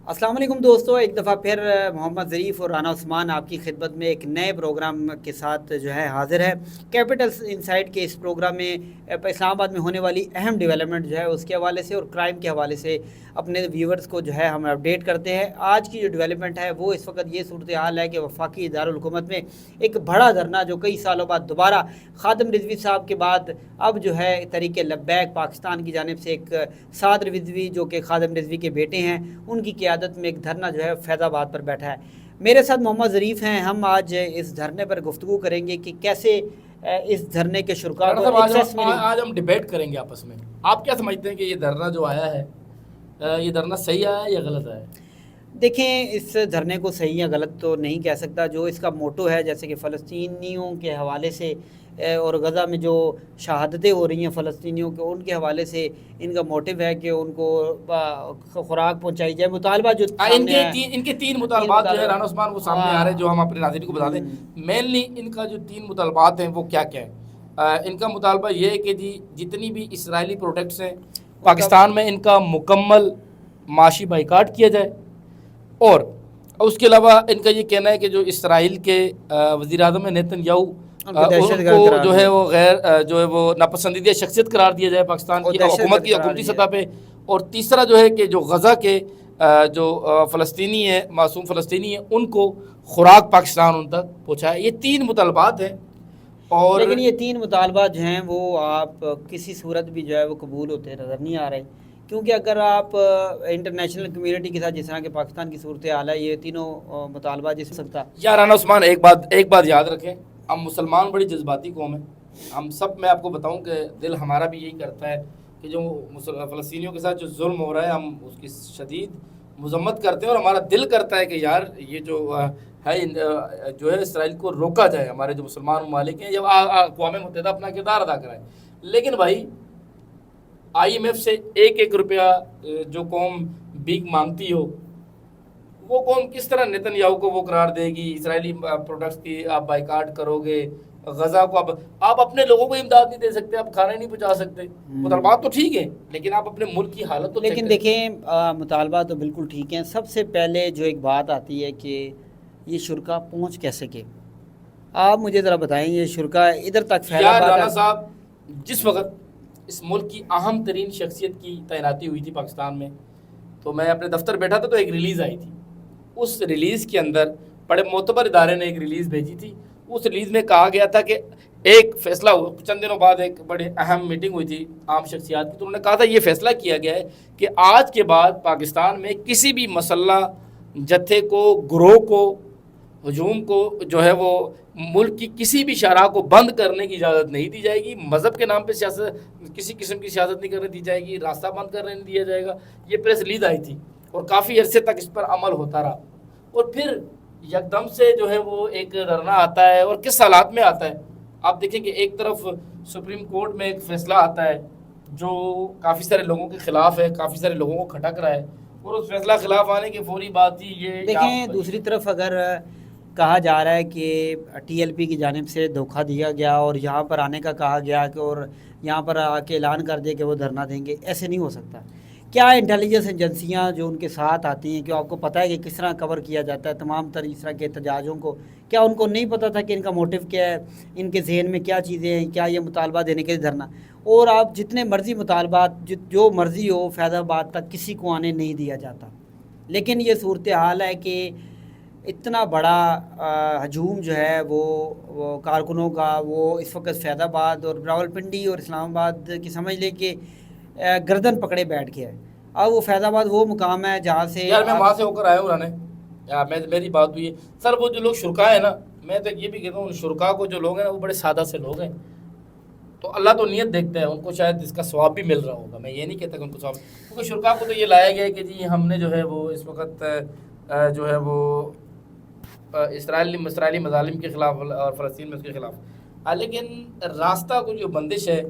अस्सलाम वालेकुम दोस्तों, एक दफ़ा फिर मोहम्मद ज़रीफ़ और राना उस्मान आपकी खिदमत में एक नए प्रोग्राम के साथ जो है हाज़िर है। कैपिटल इनसाइट के इस प्रोग्राम में इस्लामाबाद में होने वाली अहम डेवलपमेंट जो है उसके हवाले से और क्राइम के हवाले से अपने व्यूवर्स को जो है हम अपडेट करते हैं। आज की जो डेवलपमेंट है वो इस वक्त ये सूरत हाल है कि वफाकी दारुल हुकूमत में एक बड़ा धरना जो कई सालों बाद दोबारा खादिम रिजवी साहब के बाद अब जो है तरीके लब्बैक पाकिस्तान की जानिब से एक साद रिजवी जो कि खादिम रिजवी के बेटे हैं उनकी क़यादत में एक धरना जो है फैज़ाबाद पर बैठा है। मेरे साथ मोहम्मद ज़रीफ़ हैं। हम आज इस धरने पर गुफ्तगू करेंगे कि कैसे इस धरने के शुरा को आज हम डिबेट करेंगे आपस में। आप क्या समझते हैं कि ये धरना जो आया है, ये धरना सही आया या गलत आया? देखें, इस धरने को सही या गलत तो नहीं कह सकता। जो इसका मोटो है, जैसे कि फ़लस्तीनियों के हवाले से और गज़ा में जो शहादतें हो रही हैं फ़लस्तीनियों के, उनके हवाले से इनका मोटिव है कि उनको खुराक पहुंचाई जाए। मुतालबा जो इनके तीन मुतालबात जो है राना उस्मान वो सामने आ रहे हैं, जो हम अपने नाज़रीन को बता दें। मेनली इनका जो तीन मुतालबात हैं वो क्या क्या है। इनका मुतालबा ये है कि जी जितनी भी इसराइली प्रोडक्ट्स हैं पाकिस्तान में इनका मुकम्मल माशी बाइकाट किया जाए, और उसके अलावा इनका ये कहना है कि जो इसराइल के वज़ीर-ए-आज़म नेतन्याहू उनको जो है वो गैर जो है वो नापसंदीदा शख्सियत करार दिया जाए पाकिस्तान की हुकूमत की हुकूमती सतह पे। और तीसरा जो है कि जो गज़ा के जो फ़लस्तीनी है, मासूम फ़लस्तीनी है, उनको खुराक पाकिस्तान उन तक पहुँचाए। ये तीन मुतालबात हैं। और लेकिन ये तीन मुतालबात जो हैं वो आप किसी सूरत भी जो है वो कबूल होते नज़र नहीं आ रहे, क्योंकि अगर आप इंटरनेशनल कम्युनिटी के साथ जिस तरह के पाकिस्तान की सूरत हाल है, ये तीनों मुतालबा जिस सकता। यार राना उस्मान, एक बात याद रखें, हम मुसलमान बड़ी जज्बाती कौम है। हम सब, मैं आपको बताऊं कि दिल हमारा भी यही करता है कि जो फ़लस्तीनियों के साथ जो जुल्म हो रहा है हम उसकी शदीद मजम्मत करते हैं, और हमारा दिल करता है कि यार ये जो है जो है इसराइल को रोका जाए। हमारे जो मुसलमान ममालिक हैं जब अक़वाम मुत्तहिदा अपना किरदार अदा कराए। लेकिन भाई IMF से एक रुपया जो कौम भीख मांगती हो, वो कौम किस तरह नेतन्याहू को वो करार देगी? इसराइली प्रोडक्ट्स की आप बाइकाट करोगे, गजा को आप अपने लोगों को इमदाद नहीं दे सकते, आप खाने नहीं पहुंचा सकते। मुतालबात तो ठीक है, लेकिन आप अपने मुल्क की हालत तो लेकिन देखें, मुतालबात तो बिल्कुल ठीक हैं। सबसे पहले जो एक बात आती है कि ये शुरा पहुँच कैसे के, आप मुझे ज़रा बताएं ये शुरा इधर तक फैला। राना साहब, जिस वक्त इस मुल्क की अहम तरीन शख्सियत की तैनाती हुई थी पाकिस्तान में, तो मैं अपने दफ्तर बैठा था तो एक रिलीज़ आई थी। उस रिलीज़ के अंदर बड़े मोतबर इदारे ने एक रिलीज़ भेजी थी। उस रिलीज़ में कहा गया था कि एक फ़ैसला हुआ, चंद दिनों बाद एक बड़े अहम मीटिंग हुई थी आम शख्सियात की, तो उन्होंने कहा था ये फ़ैसला किया गया है कि आज के बाद पाकिस्तान में किसी भी मसल्ला जत्थे को, ग्रोह को, हजूम को जो है वो मुल्क की किसी भी शरह को बंद करने की इजाज़त नहीं दी जाएगी। मज़हब के नाम पे सियासत, किसी किस्म की सियासत नहीं करने दी जाएगी, रास्ता बंद करने नहीं दिया जाएगा। ये प्रेस रिलीज आई थी और काफ़ी अरसे तक इस पर अमल होता रहा, और फिर यकदम से जो है वो एक धरना आता है। और किस हालात में आता है आप देखें कि एक तरफ सुप्रीम कोर्ट में एक फ़ैसला आता है जो काफ़ी सारे लोगों के ख़िलाफ़ है, काफ़ी सारे लोगों को खटक रहा है, और उस फैसला खिलाफ आने की फौरी बात ही ये। देखें, दूसरी तरफ अगर कहा जा रहा है कि TLP की जानिब से धोखा दिया गया और यहाँ पर आने का कहा गया कि और यहाँ पर आके ऐलान कर दिया कि वो धरना देंगे, ऐसे नहीं हो सकता। क्या इंटेलिजेंस एजेंसियाँ जो उनके साथ आती हैं, क्यों आपको पता है कि किस तरह कवर किया जाता है तमाम इस तरह के एहतजाजों को? क्या उनको नहीं पता था कि इनका मोटिव क्या है, इनके जहन में क्या चीज़ें हैं, क्या ये मुतालबा देने के लिए धरना? और आप जितने मर्ज़ी मुतालबात जो मर्ज़ी हो, फैज़ाबाद तक किसी को आने नहीं दिया जाता। लेकिन ये सूरत हाल है कि इतना बड़ा हजूम जो है वो कारकुनों का वो इस वक्त फैज़ाबाद और रावलपिंडी और इस्लामाबाद की समझ ले कि गर्दन पकड़े बैठ गया है। अब वो फैज़ाबाद वो मुकाम है जहाँ से, यार मैं वहाँ से होकर आया हूँ राने, यार मेरी बात हुई है सर। वो जो लोग शुरका है ना, मैं तो ये भी कहता हूँ शुरका को जो लोग हैं ना वो बड़े सादा से लोग हैं, तो अल्लाह तो नियत देखता है, उनको शायद इसका सवाब भी मिल रहा होगा। मैं ये नहीं कहता कि उनको सवाब, क्योंकि शुरका को तो ये लाया गया है कि जी हमने जो है वो इस वक्त जो है वो इसराइली मज़ालिम के ख़िलाफ़ और फ़लस्तीन में उसके ख़िलाफ़, लेकिन रास्ता को जो बंदिश है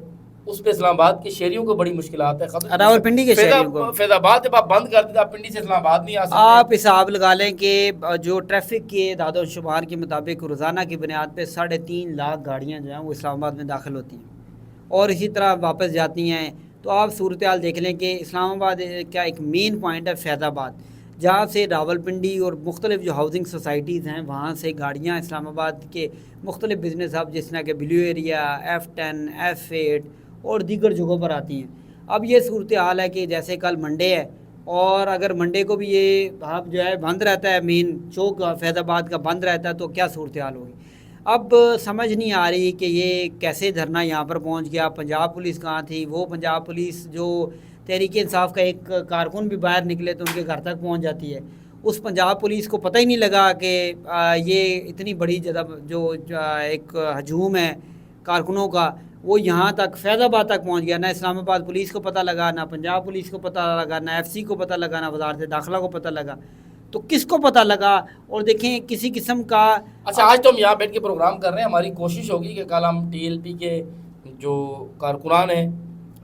उस पर इस्लामाबाद के शहरियों को बड़ी मुश्किलात है। रावलपिंडी के शहरियों को फैज़ाबाद जब आप बंद कर देते, आप पिंडी से इस्लामाबाद नहीं आ सकते। आप हिसाब लगा लें कि जो ट्रैफिक के दादो शुमार के मुताबिक रोज़ाना की बुनियाद पे 3.5 लाख गाड़ियाँ जो हैं वो इस्लामाबाद में दाखिल होती हैं और इसी तरह वापस जाती हैं। तो आप सूरत हाल देख लें कि इस्लामाबाद का एक मेन पॉइंट है फैज़ाबाद, جہاں سے راولپنڈی اور مختلف جو ہاؤسنگ سوسائٹیز ہیں وہاں سے گاڑیاں اسلام آباد کے مختلف بزنس ہب جس طرح کہ بلیو ایریا، F10، F8 اور دیگر جگہوں پر آتی ہیں. اب یہ صورتحال ہے کہ جیسے کل منڈے ہے اور اگر منڈے کو بھی یہ ہب جو ہے بند رہتا ہے، مین چوک فیض آباد کا بند رہتا ہے، تو کیا صورتحال ہوگی. اب سمجھ نہیں آ رہی کہ یہ کیسے دھرنا یہاں پر پہنچ گیا. پنجاب پولیس کہاں تھی؟ وہ پنجاب پولیس جو تحریک انصاف کا ایک کارکن بھی باہر نکلے تو ان کے گھر تک پہنچ جاتی ہے. اس پنجاب پولیس کو پتہ ہی نہیں لگا کہ یہ اتنی بڑی جو ایک ہجوم ہے کارکنوں کا وہ یہاں تک فیض آباد تک پہنچ گیا. نہ اسلام آباد پولیس کو پتہ لگا، نہ پنجاب پولیس کو پتہ لگا، نہ FCC کو پتہ لگا، نہ وزارت داخلہ کو پتہ لگا. تو کس کو پتہ لگا؟ اور دیکھیں کسی قسم کا اچھا، آج تو ہم یہاں بیٹھ کے پروگرام کر رہے ہیں. ہماری کوشش ہوگی کہ کل ہم TLP کے جو کارکنان ہیں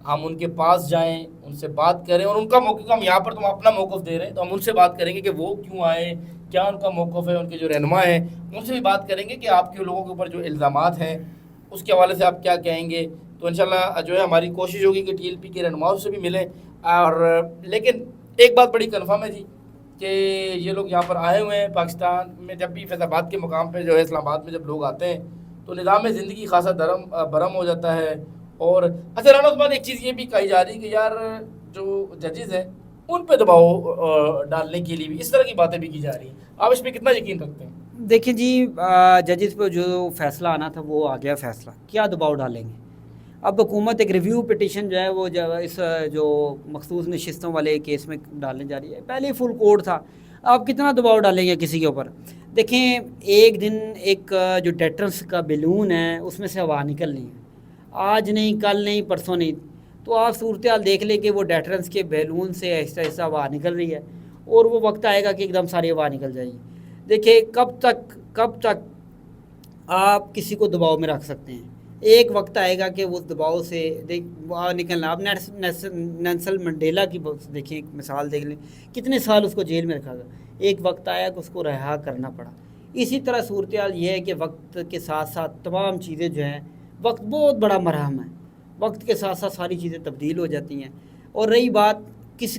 ہم ان کے پاس جائیں، ان سے بات کریں، اور ان کا موقف ہم یہاں پر تو اپنا موقف دے رہے ہیں تو ہم ان سے بات کریں گے کہ وہ کیوں آئے، کیا ان کا موقف ہے. ان کے جو رہنما ہیں ان سے بھی بات کریں گے کہ آپ کے لوگوں کے اوپر جو الزامات ہیں اس کے حوالے سے آپ کیا کہیں گے. تو انشاءاللہ جو ہے ہماری کوشش ہوگی کہ TLP کے رہنماؤں سے بھی ملیں. اور لیکن ایک بات بڑی کنفرم ہے جی کہ یہ لوگ یہاں پر آئے ہوئے ہیں. پاکستان میں جب بھی فیض آباد کے مقام پہ جو ہے اسلام آباد میں جب لوگ آتے ہیں تو نظام زندگی خاصا برہم ہو جاتا ہے. اور اچھا رانا عثمان، ایک چیز یہ بھی کہی جا رہی ہے کہ یار جو ججز ہیں ان پہ دباؤ ڈالنے کے لیے بھی اس طرح کی باتیں بھی کی جا رہی ہیں. آپ اس پہ کتنا یقین رکھتے ہیں؟ دیکھیں جی، ججز پہ جو فیصلہ آنا تھا وہ آ گیا فیصلہ، کیا دباؤ ڈالیں گے. اب حکومت ایک ریویو پٹیشن جو ہے وہ اس جو مخصوص نشستوں والے کیس میں ڈالنے جا رہی ہے. پہلے فل کوڈ تھا، آپ کتنا دباؤ ڈالیں گے کسی کے اوپر. دیکھیں ایک دن ایک جو ڈیٹرنس کا بیلون ہے اس میں سے ہوا نکلنی ہے، آج نہیں، کل نہیں، پرسوں نہیں. تو آپ صورتحال دیکھ لیں کہ وہ ڈیٹرنس کے بیلون سے آہستہ آہستہ ہوا نکل رہی ہے اور وہ وقت آئے گا کہ ایک دم ساری ہوا نکل جائے گی. دیکھیں کب تک آپ کسی کو دباؤ میں رکھ سکتے ہیں. ایک وقت آئے گا کہ اس دباؤ سے نکلنا. آپ نیلسن منڈیلا کی دیکھیں ایک مثال دیکھ لیں، کتنے سال اس کو جیل میں رکھا گیا. ایک وقت آیا کہ اس کو رہا کرنا پڑا. اسی طرح صورتحال یہ ہے کہ وقت کے ساتھ ساتھ تمام چیزیں جو ہیں، وقت بہت بڑا مرہم ہے، وقت کے ساتھ ساتھ ساری چیزیں تبدیل ہو جاتی ہیں. اور رہی بات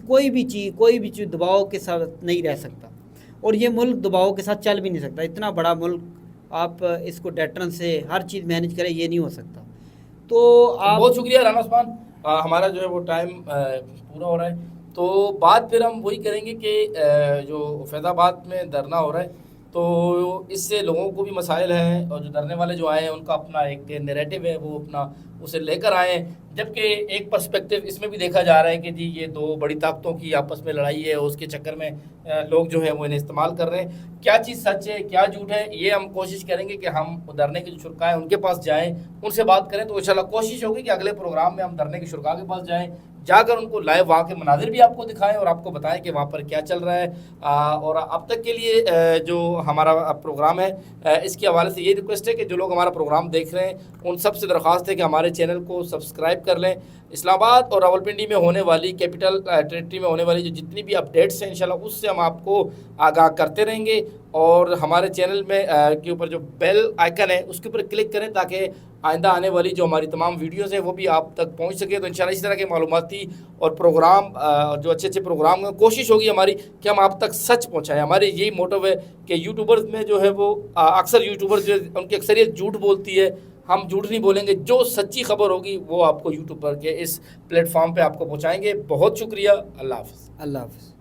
کوئی بھی چیز دباؤ کے ساتھ نہیں رہ سکتا، اور یہ ملک دباؤ کے ساتھ چل بھی نہیں سکتا. اتنا بڑا ملک آپ اس کو ڈیٹرن سے ہر چیز مینیج کریں، یہ نہیں ہو سکتا. تو آپ بہت شکریہ رانا عثمان. ہمارا جو ہے وہ ٹائم پورا ہو رہا ہے، تو بات پھر ہم وہی کریں گے کہ جو فیض آباد میں دھرنا ہو رہا ہے تو اس سے لوگوں کو بھی مسائل ہیں، اور جو دھرنے والے جو آئے ہیں ان کا اپنا ایک نیریٹو ہے، وہ اپنا اسے لے کر آئے ہیں. جبکہ ایک پرسپیکٹیو اس میں بھی دیکھا جا رہا ہے کہ جی یہ دو بڑی طاقتوں کی آپس میں لڑائی ہے، اس کے چکر میں لوگ جو ہے وہ انہیں استعمال کر رہے ہیں. کیا چیز سچ ہے، کیا جھوٹ ہے، یہ ہم کوشش کریں گے کہ ہم دھرنے کے جو شرکا ہیں ان کے پاس جائیں، ان سے بات کریں. تو انشاءاللہ کوشش ہوگی کہ اگلے پروگرام میں ہم دھرنے کے شرکا کے پاس جائیں، جا کر ان کو لائیو وہاں کے مناظر بھی آپ کو دکھائیں اور آپ کو بتائیں کہ وہاں پر کیا چل رہا ہے. اور اب تک کے لیے جو ہمارا پروگرام ہے اس کے حوالے سے یہ ریکویسٹ ہے کہ جو لوگ ہمارا پروگرام دیکھ رہے ہیں ان سب سے درخواست ہے کہ ہمارے چینل کو سبسکرائب کر لیں. اسلام آباد اور راولپنڈی میں ہونے والی کیپٹل ٹیریٹری میں ہونے والی جو جتنی بھی اپڈیٹس ہیں انشاءاللہ اس سے ہم آپ کو آگاہ کرتے رہیں گے. اور ہمارے چینل میں کے اوپر جو بیل آئیکن ہے اس کے اوپر کلک کریں تاکہ آئندہ آنے والی جو ہماری تمام ویڈیوز ہیں وہ بھی آپ تک پہنچ سکے. تو انشاءاللہ اس طرح کے معلوماتی اور پروگرام جو اچھے پروگرام ہیں کوشش ہوگی ہماری کہ ہم آپ تک سچ پہنچائیں. ہماری یہی موٹو ہے کہ یوٹیوبرز میں جو ہے وہ اکثر یوٹیوبرز جو ان کی اکثریت جھوٹ بولتی ہے. ہم جھوٹ نہیں بولیں گے، جو سچی خبر ہوگی وہ آپ کو یوٹیوب پر کے اس پلیٹ فارم پہ آپ کو پہنچائیں گے. بہت شکریہ. اللہ حافظ. اللہ حافظ.